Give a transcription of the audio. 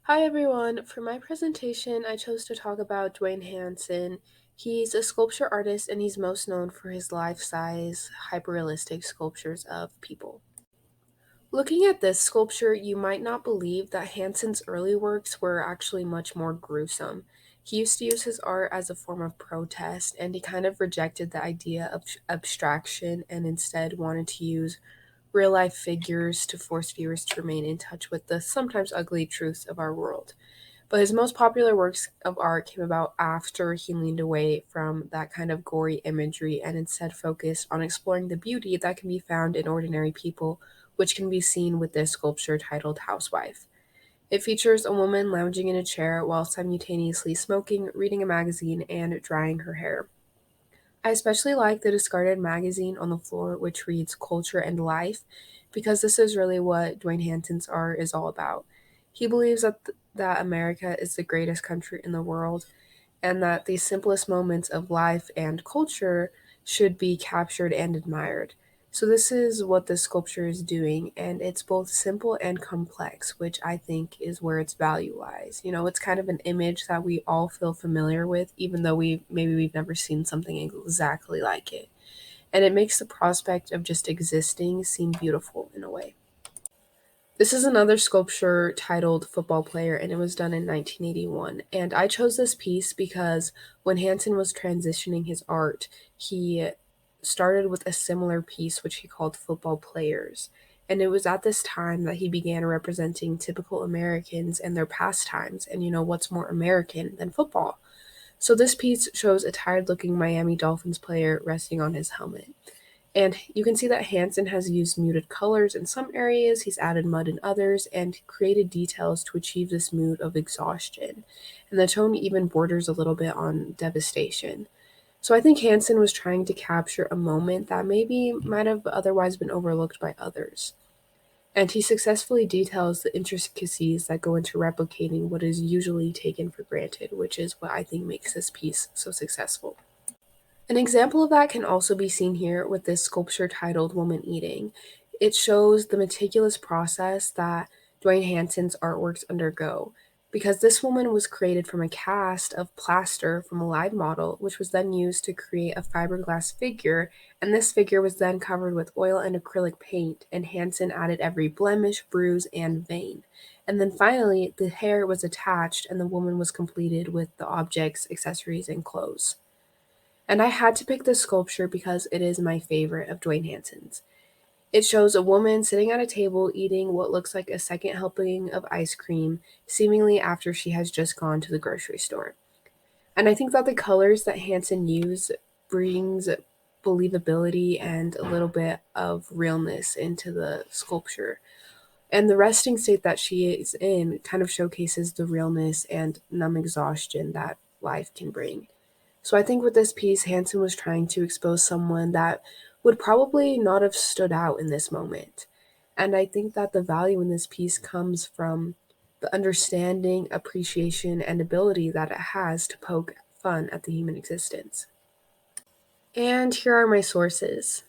Hi everyone. For my presentation, I chose to talk about Duane Hanson. He's a sculpture artist and he's most known for his life-size, hyperrealistic sculptures of people. Looking at this sculpture, you might not believe that Hanson's early works were actually much more gruesome. He used to use his art as a form of protest, and he kind of rejected the idea of abstraction and instead wanted to use real life figures to force viewers to remain in touch with the sometimes ugly truths of our world. But his most popular works of art came about after he leaned away from that kind of gory imagery and instead focused on exploring the beauty that can be found in ordinary people, which can be seen with this sculpture titled Housewife. It features a woman lounging in a chair while simultaneously smoking, reading a magazine, and drying her hair. I especially like the discarded magazine on the floor, which reads Culture and Life, because this is really what Dwayne Hanson's art is all about. He believes that America is the greatest country in the world and that the simplest moments of life and culture should be captured and admired. So, this is what this sculpture is doing, and it's both simple and complex, which I think is where its value lies. It's kind of an image that we all feel familiar with, even though we've never seen something exactly like it. And it makes the prospect of just existing seem beautiful in a way. This is another sculpture titled Football Player, and it was done in 1981. And I chose this piece because when Hansen was transitioning his art, he started with a similar piece, which he called Football Players. And it was at this time that he began representing typical Americans and their pastimes. And what's more American than football? So this piece shows a tired looking Miami Dolphins player resting on his helmet. And you can see that Hansen has used muted colors in some areas, he's added mud in others, and created details to achieve this mood of exhaustion. And the tone even borders a little bit on devastation. So I think Hansen was trying to capture a moment that maybe might have otherwise been overlooked by others. And he successfully details the intricacies that go into replicating what is usually taken for granted, which is what I think makes this piece so successful. An example of that can also be seen here with this sculpture titled Woman Eating. It shows the meticulous process that Duane Hanson's artworks undergo, because this woman was created from a cast of plaster from a live model, which was then used to create a fiberglass figure, and this figure was then covered with oil and acrylic paint, and Hanson added every blemish, bruise, and vein. And then finally, the hair was attached, and the woman was completed with the objects, accessories, and clothes. And I had to pick this sculpture because it is my favorite of Duane Hanson's. It shows a woman sitting at a table eating what looks like a second helping of ice cream, seemingly after she has just gone to the grocery store. And I think that the colors that Hanson used brings believability and a little bit of realness into the sculpture. And the resting state that she is in kind of showcases the realness and numb exhaustion that life can bring. So I think with this piece, Hansen was trying to expose someone that would probably not have stood out in this moment. And I think that the value in this piece comes from the understanding, appreciation, and ability that it has to poke fun at the human existence. And here are my sources.